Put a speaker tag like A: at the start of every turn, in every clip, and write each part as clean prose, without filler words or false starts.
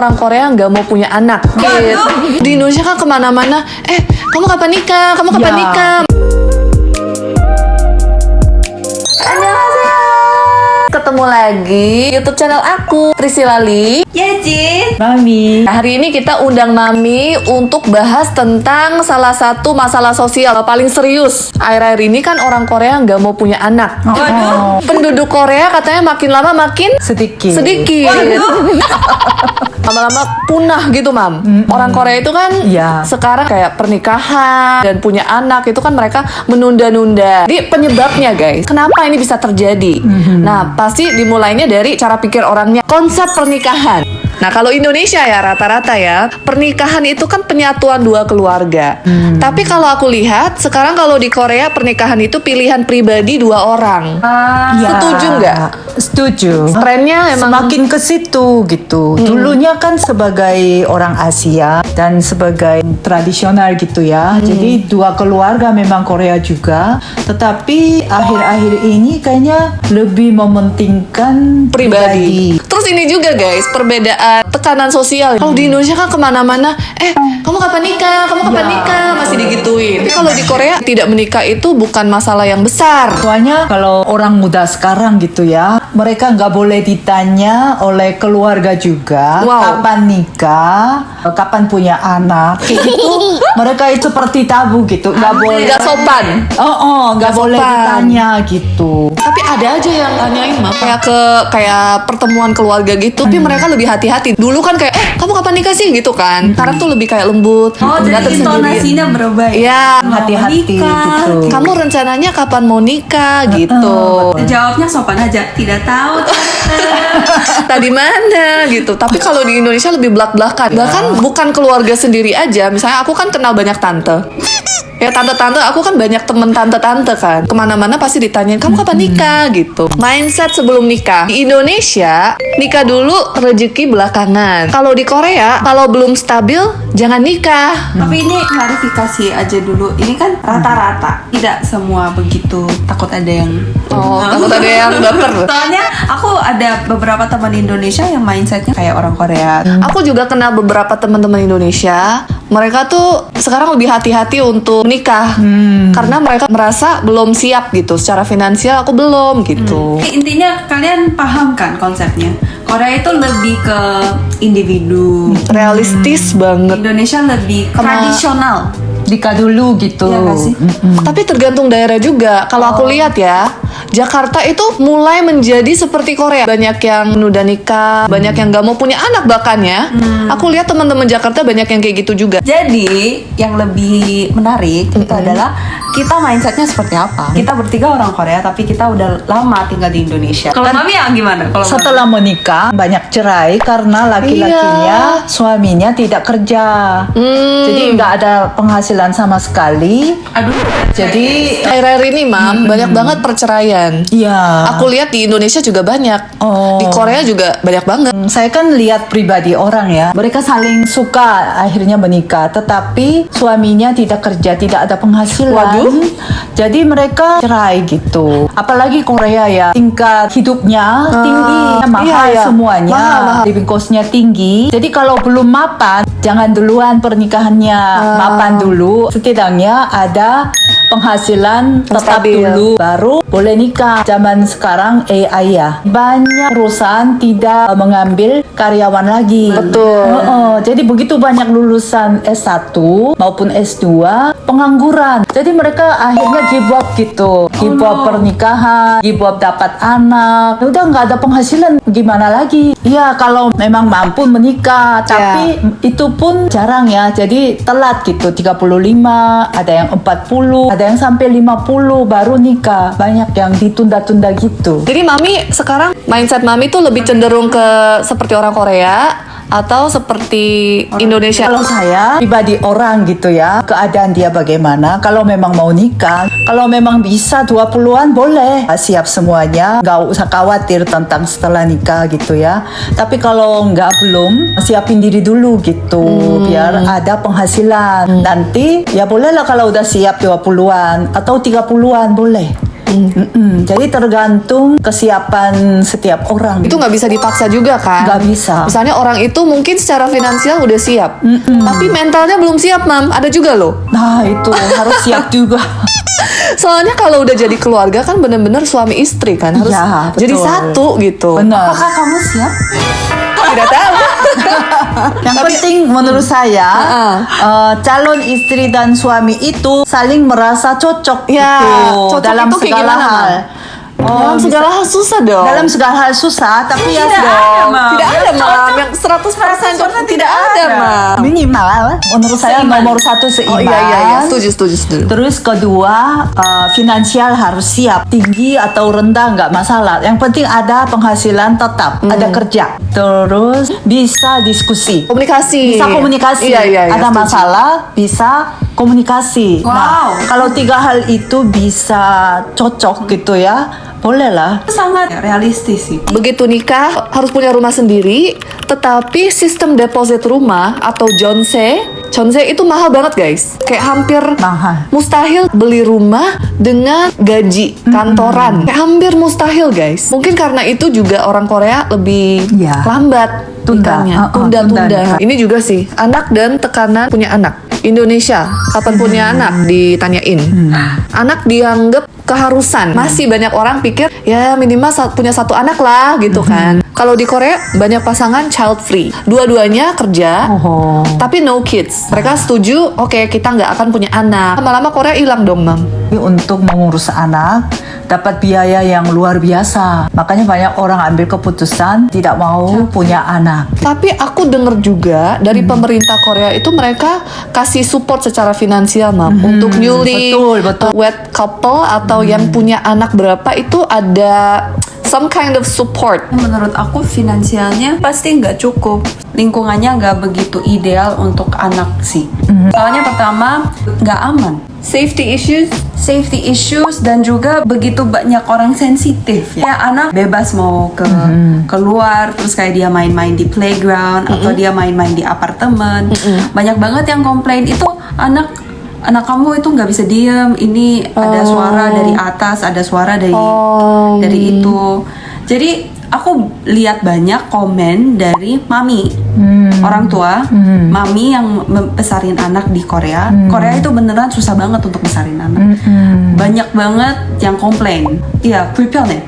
A: orang Korea nggak mau punya anak. Gitu. Di Indonesia kan kemana-mana, kamu kapan nikah? Kamu kapan nikah? Annyeonghaseyo. Ketemu lagi YouTube channel aku, Priscilla Lee.
B: Ya, Jin.
C: Mami.
A: Hari ini kita undang Mami untuk bahas tentang salah satu masalah sosial paling serius. Akhir-akhir ini kan orang Korea nggak mau punya anak.
B: Waduh.
A: Penduduk Korea katanya makin lama makin
C: Sedikit.
A: Lama-lama punah gitu, Mam. Orang Korea itu kan
C: Iya.
A: sekarang kayak pernikahan dan punya anak itu kan mereka menunda-nunda. Jadi penyebabnya, guys, kenapa ini bisa terjadi? Nah, pasti dimulainya dari cara pikir orangnya. Konsep pernikahan. Nah, kalau Indonesia ya rata-rata ya, pernikahan itu kan penyatuan dua keluarga. Tapi kalau aku lihat, sekarang kalau di Korea pernikahan itu pilihan pribadi dua orang.
C: Ya,
A: Setuju nggak?
C: Setuju.
A: Trennya emang
C: Semakin ke situ gitu. Dulunya kan sebagai orang Asia dan sebagai tradisional gitu ya. Jadi dua keluarga memang Korea juga. Tetapi akhir-akhir ini kayaknya lebih mementingkan
A: pribadi. Terus ini juga, guys, perbedaan tekanan sosial. Kalau di Indonesia kan kemana-mana, kamu kapan nikah? Kamu kapan nikah? Masih digituin. Tapi kalau di Korea tidak menikah itu bukan masalah yang besar.
C: Soalnya kalau orang muda sekarang gitu ya, mereka nggak boleh ditanya oleh keluarga juga
A: Wow.
C: kapan nikah, kapan punya anak. Kayak gitu, mereka itu seperti tabu gitu, nggak boleh.
A: Nggak sopan.
C: Nggak
A: Nggak
C: boleh
A: sopan.
C: ditanya gitu.
A: Tapi ada aja yang tanyain, Mam. Kayak pertemuan keluarga gitu, tapi mereka lebih hati-hati. Dulu kan kayak, kamu kapan nikah sih gitu kan. Sekarang tuh lebih kayak lembut.
B: Oh, jadi
A: datang sendiri.
B: intonasinya berubah ya?
A: Iya.
C: Hati-hati
B: Nikah.
C: gitu.
A: Kamu rencananya kapan mau nikah gitu.
B: Jawabnya sopan aja, tidak tahu.
A: Tadi mana gitu. Tapi kalau di Indonesia lebih belak-belakan. Bahkan bukan keluarga sendiri aja. Misalnya aku kan kenal banyak tante. Ya tante-tante, aku kan banyak temen tante-tante kan. Kemana-mana pasti ditanyain, kamu kapan nikah gitu. Mindset sebelum nikah. Di Indonesia, nikah dulu, rezeki belakangan. Kalau di Korea, kalau belum stabil, jangan nikah.
B: Tapi ini klarifikasi aja dulu. Ini kan rata-rata, tidak semua begitu. Takut ada yang
A: Takut ada yang baper.
B: Soalnya aku ada beberapa teman Indonesia yang mindsetnya kayak orang Korea.
A: Aku juga kenal beberapa teman-teman Indonesia. Mereka tuh sekarang lebih hati-hati untuk menikah karena mereka merasa belum siap gitu. Secara finansial aku belum gitu.
B: Intinya kalian paham kan konsepnya? Korea itu lebih ke individu.
A: Realistis banget.
B: Indonesia lebih tradisional.
C: Nikah dulu gitu.
B: Iya nggak sih?
A: Tapi tergantung daerah juga. Kalau aku lihat ya, Jakarta itu mulai menjadi seperti Korea. Banyak yang menunda nikah, banyak yang gak mau punya anak bahkan ya. Aku lihat teman-teman Jakarta banyak yang kayak gitu juga.
B: Jadi yang lebih menarik itu adalah kita mindsetnya seperti apa. Kita bertiga orang Korea tapi kita udah lama tinggal di Indonesia. Kalau Mami ya gimana? Kalau
C: Setelah menikah banyak cerai karena laki-lakinya suaminya tidak kerja. Jadi nggak ada penghasilan sama sekali.
B: aduh,
C: Jadi
A: Akhir-akhir ini, Mam, banyak banget perceraian.
C: iya.
A: Aku lihat di Indonesia juga banyak.
C: Oh.
A: Di Korea juga banyak banget.
C: Saya kan lihat pribadi orang ya, mereka saling suka akhirnya menikah, tetapi suaminya tidak kerja, tidak ada penghasilan.
A: Waduh.
C: Jadi mereka cerai gitu. Apalagi Korea ya, tingkat hidupnya tinggi, mahal
A: iya.
C: semuanya,
A: Mahal.
C: living cost-nya tinggi. Jadi kalau belum mapan, jangan duluan pernikahannya, mapan dulu. Setidaknya ada penghasilan tetap
A: stabil.
C: dulu, baru boleh nikah. Zaman sekarang AI ya, banyak perusahaan tidak mengambil karyawan lagi.
A: Betul.
C: Jadi begitu banyak lulusan S1 maupun S2 pengangguran. Jadi mereka akhirnya give up gitu, give up pernikahan, give up dapat anak. Udah nggak ada penghasilan, gimana lagi? Iya, kalau memang mampu menikah, tapi itu pun jarang ya. Jadi telat gitu, 35, ada yang 40, ada yang sampai 50 baru nikah. Banyak yang ditunda-tunda gitu.
A: Jadi Mami sekarang mindset Mami tuh lebih cenderung ke seperti orang Korea atau seperti Indonesia?
C: Kalau saya pribadi orang gitu ya, keadaan dia bagaimana, kalau memang mau nikah, kalau memang bisa 20-an boleh, siap semuanya, nggak usah khawatir tentang setelah nikah gitu ya. Tapi kalau belum, siapin diri dulu gitu, biar ada penghasilan. Nanti ya bolehlah kalau udah siap 20-an atau 30-an boleh. Jadi tergantung kesiapan setiap orang.
A: Itu nggak bisa dipaksa juga kan?
C: Nggak bisa.
A: Misalnya orang itu mungkin secara finansial udah siap, tapi mentalnya belum siap, Mam. Ada juga loh.
C: Nah itu harus siap juga.
A: Soalnya kalau udah jadi keluarga kan bener-bener suami istri kan harus
C: Iya,
A: jadi
C: betul.
A: satu gitu.
C: Benar.
B: Apakah kamu siap?
A: Tidak tahu.
C: Yang penting menurut saya calon istri dan suami itu saling merasa cocok
A: Ya,
C: gitu
A: cocok
C: dalam
A: itu kayak
C: segala
A: gimana,
C: hal.
A: Dalam segala hal susah dong.
C: Dalam segala hal susah, tapi ya
B: Tidak
C: dong.
B: ada, Mam.
A: Tidak ada, Mam. Yang 100%
B: tidak
A: tidak ada,
B: ada.
A: Mam.
C: Minimal menurut saya
B: Seimbang.
C: nomor satu
A: Oh
C: seimbang.
A: iya. Setuju.
C: Terus kedua, finansial harus siap. Tinggi atau rendah nggak masalah. Yang penting ada penghasilan tetap, ada kerja. Terus bisa diskusi.
A: Komunikasi.
C: Bisa komunikasi.
A: Iya,
C: Ada
A: setuju.
C: masalah, bisa komunikasi.
B: Wow.
C: Nah, kalau tiga hal itu bisa cocok gitu ya, boleh lah.
B: Sangat realistis sih.
A: Begitu nikah harus punya rumah sendiri, tetapi sistem deposit rumah atau jonse itu mahal banget guys. Kayak hampir
C: Mahal.
A: mustahil beli rumah dengan gaji kantoran. Kayak hampir mustahil guys. Mungkin karena itu juga orang Korea lebih
C: Iya.
A: lambat
C: Tunda.
A: nikahnya.
C: Tunda.
A: Tunda. Ini juga sih anak dan tekanan punya anak. Indonesia kapan punya anak ditanyain. Anak dianggap keharusan. Masih banyak orang pikir ya minimal punya satu anak lah gitu kan. Kalau di Korea banyak pasangan child free. Dua-duanya kerja.
C: Oh.
A: Tapi no kids. Mereka setuju, oke kita nggak akan punya anak. Lama-lama Korea hilang dong, Mam.
C: Untuk mengurus anak dapat biaya yang luar biasa. Makanya banyak orang ambil keputusan tidak mau punya anak.
A: Tapi aku denger juga dari pemerintah Korea itu mereka kasih support secara finansial, Mam. Untuk newly
C: Betul.
A: wed couple atau yang punya anak berapa itu ada some kind of support.
B: Menurut aku finansialnya pasti nggak cukup. Lingkungannya nggak begitu ideal untuk anak sih. Soalnya pertama nggak aman.
A: Safety
B: Safety issues dan juga begitu banyak orang sensitif ya. Kayak anak bebas mau keluar terus kayak dia main-main di playground atau dia main-main di apartemen. Banyak banget yang komplain itu anak kamu itu nggak bisa diem, ini ada suara dari atas, ada suara dari itu. Jadi aku lihat banyak komen dari mami, orang tua, mami yang besarin anak di Korea. Korea itu beneran susah banget untuk besarin anak. Banyak banget yang komplain. Iya, 불편해.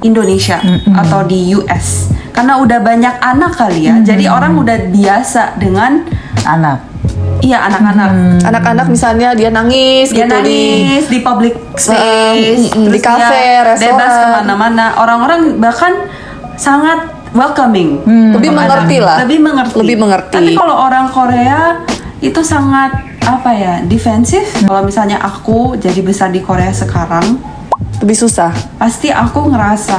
B: Indonesia atau di US. Karena udah banyak anak kali ya. Jadi orang udah biasa dengan
C: Anak.
B: iya anak-anak.
A: anak-anak misalnya dia nangis
B: Dia
A: gitu
B: nangis di public space,
A: di
B: terus
A: kafe,
B: dia
A: restoran.
B: bebas kemana-mana. Orang-orang bahkan sangat welcoming,
A: Lebih
B: untuk
A: mengerti
B: anak.
A: lah.
B: Lebih mengerti. Tapi kalau orang Korea itu sangat apa ya, defensif. Kalau misalnya aku jadi besar di Korea sekarang,
A: lebih susah,
B: pasti aku ngerasa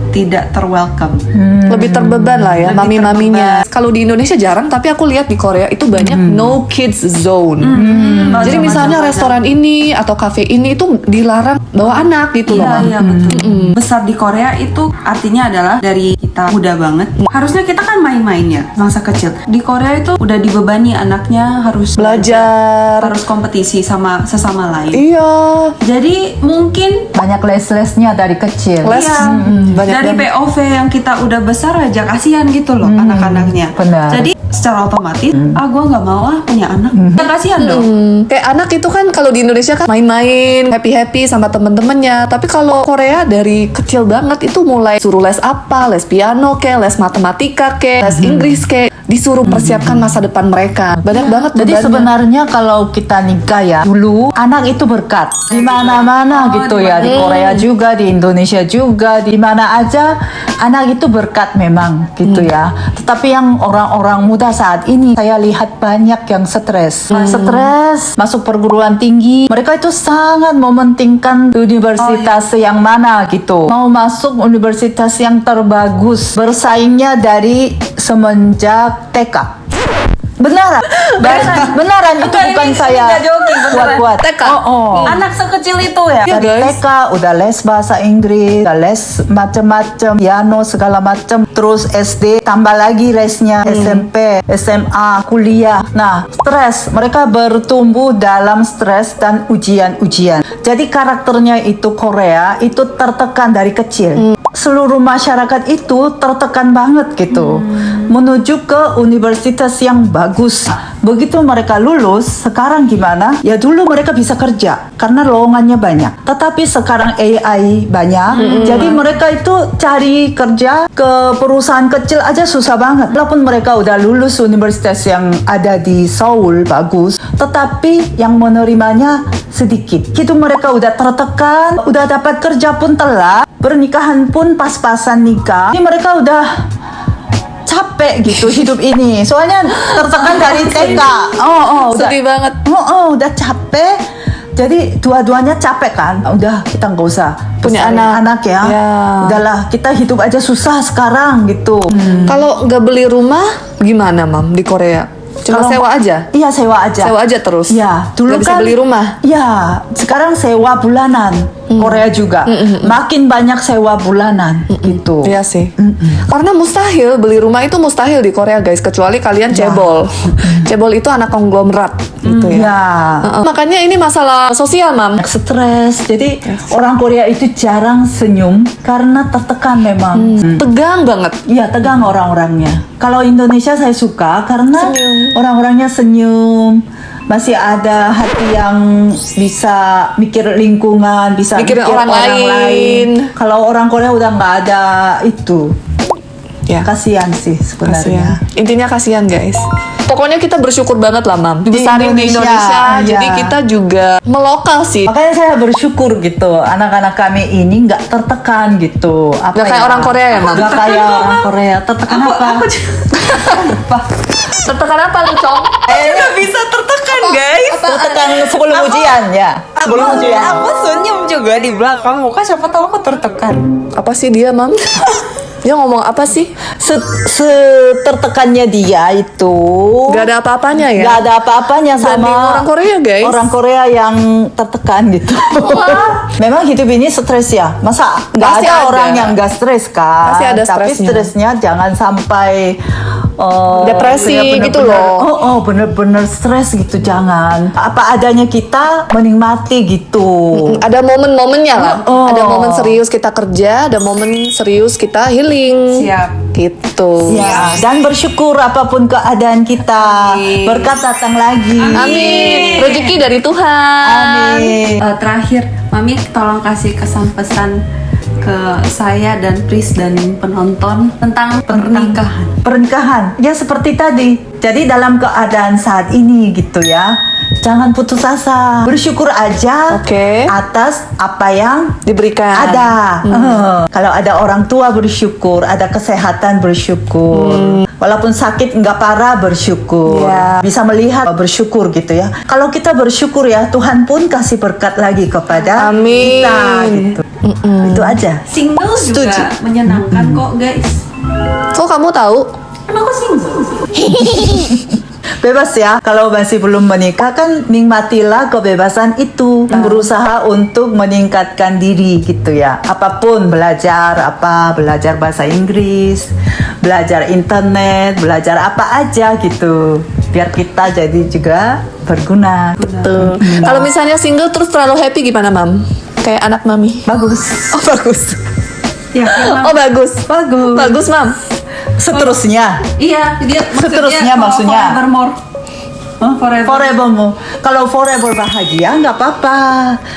B: tidak terwelcome.
A: lebih terbeban lah ya
B: Lebih
A: mami-maminya. Kalau di Indonesia jarang, tapi aku lihat di Korea itu banyak no kids zone. Jadi misalnya restoran ini atau kafe ini itu dilarang bawa anak gitu loh, Mam.
B: Iya betul. Besar di Korea itu artinya adalah dari kita muda banget. Harusnya kita kan main-main ya masa kecil. Di Korea itu udah dibebani anaknya harus
A: Belajar.
B: harus kompetisi sama sesama lain.
A: Iya.
B: Jadi mungkin
C: Banyak les-lesnya dari kecil.
A: Les.
B: iya,
A: banyak
B: dari
A: banget.
B: POV yang kita udah besar aja kasihan gitu loh anak-anaknya.
C: benar.
B: Jadi secara otomatis gue nggak mau punya anak. Ya, kasihan dong.
A: Kayak anak itu kan kalau di Indonesia kan main-main, happy-happy sama temen-temennya. Tapi kalau Korea dari kecil banget itu mulai suruh les apa, les piano ke, les matematika ke, les Inggris ke, disuruh persiapkan masa depan mereka. Banyak banget
C: Jadi
A: bebannya.
C: sebenarnya kalau kita nikah ya, dulu anak itu berkat di mana-mana gitu ya, di Korea juga, di Indonesia juga, di mana aja anak itu berkat memang gitu ya. Tetapi yang orang-orang muda saat ini saya lihat banyak yang stres, masuk perguruan tinggi. Mereka itu sangat mementingkan universitas yang mana gitu. Mau masuk universitas yang terbagus, bersaingnya dari semenjak TK. Beneran, beneran itu
B: Enggak,
C: bukan
B: ini
C: saya
B: nggak joking, beneran.
C: buat-buat.
A: TK.
C: Oh.
B: Anak sekecil itu ya.
A: Iya,
C: Dari
A: guys.
C: TK udah les bahasa Inggris, udah les macem-macem, piano segala macem. Terus SD tambah lagi lesnya, SMP, SMA, kuliah. Nah, stres. Mereka bertumbuh dalam stres dan ujian-ujian. Jadi karakternya itu Korea itu tertekan dari kecil. Seluruh masyarakat itu tertekan banget gitu. Menuju ke universitas yang bagus. Begitu mereka lulus, sekarang gimana? Ya dulu mereka bisa kerja karena lowongannya banyak. Tetapi sekarang AI banyak, jadi mereka itu cari kerja ke perusahaan kecil aja susah banget. Walaupun mereka udah lulus universitas yang ada di Seoul bagus, tetapi yang menerimanya sedikit. Gitu mereka udah tertekan, udah dapat kerja pun telat, pernikahan pun pas-pasan nikah. Ini mereka udah capek gitu hidup ini. Soalnya tertekan dari TK.
A: Sedih banget.
C: Udah capek. Jadi dua-duanya capek kan. Udah kita nggak usah
A: Punya
C: besarin
A: anak.
C: ya.
A: Ya.
C: Udahlah kita hidup aja susah sekarang gitu.
A: Kalau nggak beli rumah gimana, Mam, di Korea? Cuma
C: Kalau-
A: sewa aja?
C: Iya sewa aja.
A: Sewa aja terus?
C: Iya, dulu
A: Nggak bisa
C: kan
A: beli rumah?
C: Iya, sekarang sewa bulanan. Korea juga. Makin banyak sewa bulanan gitu.
A: Iya sih. Karena mustahil beli rumah itu mustahil di Korea, guys, kecuali kalian cebol. Cebol itu anak konglomerat gitu ya.
C: Iya.
A: Makanya ini masalah sosial, Mam.
C: Stres. Jadi orang Korea itu jarang senyum karena tertekan memang.
A: Tegang banget.
C: Iya, tegang orang-orangnya. Kalau Indonesia saya suka karena orang-orangnya senyum. Masih ada hati yang bisa mikir lingkungan, bisa
A: Mikirin orang lain.
C: Kalau orang Korea udah nggak ada itu.
A: Ya.
C: Kasihan sih sebenarnya.
A: Kasihan. Intinya kasihan, guys. Pokoknya kita bersyukur banget lah, Mam. Dibesarin di
C: Indonesia,
A: Indonesia, jadi
C: iya.
A: kita juga melokal sih.
C: Makanya saya bersyukur gitu, anak-anak kami ini nggak tertekan gitu.
A: Nggak kayak orang Korea ya, Mam?
C: Nggak kayak orang Korea. Tertekan apa?
A: Tertekan apa, Lucong?
B: Nggak bisa tertekan, guys.
C: Tertekan sebelum ujian ya. Sebelum ujian.
B: Aku senyum juga di belakang muka. Siapa tahu aku tertekan.
A: Apa sih dia, Mam? Dia ngomong apa sih?
C: Setertekannya dia itu
A: Gak ada apa-apanya ya?
C: nggak ada apa-apanya
A: Banding
C: sama
A: orang Korea, guys.
C: orang Korea yang tertekan gitu. Memang hidup ini stres ya. Masa nggak
A: Pasti
C: ada
A: ada.
C: orang yang nggak stres kan?
A: Pasti ada
C: Tapi
A: stresnya.
C: stresnya jangan sampai
A: Depresi
C: bener-bener-
A: gitu loh.
C: Bener-bener stres gitu jangan. Apa adanya kita menikmati gitu.
A: Ada momen-momennya lah.
C: Oh.
A: Ada momen serius kita kerja, ada momen serius kita healing.
B: Siap.
A: Gitu.
C: Ya, dan bersyukur apapun keadaan kita.
B: Amin.
C: Berkat datang lagi.
A: Amin. Rezeki dari Tuhan.
C: Amin.
B: Terakhir, Mami tolong kasih kesan pesan ke saya dan Pris dan penonton tentang pernikahan.
C: Pernikahan, ya seperti tadi. Jadi dalam keadaan saat ini gitu ya, jangan putus asa. Bersyukur aja
A: Oke.
C: atas apa yang
A: Diberikan.
C: ada. Kalau ada orang tua bersyukur, ada kesehatan bersyukur. Walaupun sakit nggak parah bersyukur.
A: Ya.
C: Bisa melihat bersyukur gitu ya. Kalau kita bersyukur ya, Tuhan pun kasih berkat lagi kepada
A: Amin.
C: kita gitu. Itu aja.
B: Single juga
A: Setuju.
B: menyenangkan kok, guys.
A: Kok kamu tahu?
B: Kan aku single.
C: Bebas ya, kalau masih belum menikah kan nikmatilah kebebasan itu. Berusaha untuk meningkatkan diri gitu ya. Apapun belajar bahasa Inggris, belajar internet, belajar apa aja gitu. Biar kita jadi juga berguna.
A: Tuh. Kalau misalnya single terus terlalu happy gimana, Mam? Kayak anak Mami.
C: Bagus.
A: Oh, bagus.
B: Ya, karena
A: Oh, bagus.
C: Bagus.
A: Bagus, Mam.
C: Seterusnya.
B: iya, dia
C: Seterusnya
B: kalau
C: maksudnya.
B: forevermore.
C: Forevermu. Kalau forever bahagia nggak apa-apa.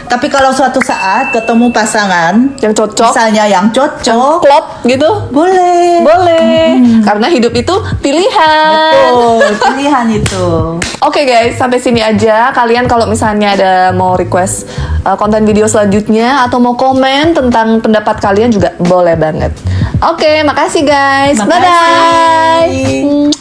C: Tapi kalau suatu saat ketemu pasangan
A: Yang cocok.
C: misalnya yang cocok,
A: Klop gitu.
C: boleh.
A: Boleh. Karena hidup itu pilihan.
C: Betul, pilihan itu.
A: Oke guys, sampai sini aja. Kalian kalau misalnya ada mau request konten video selanjutnya atau mau komen tentang pendapat kalian juga boleh banget. Oke, makasih guys.
C: Makasih.
A: Bye-bye.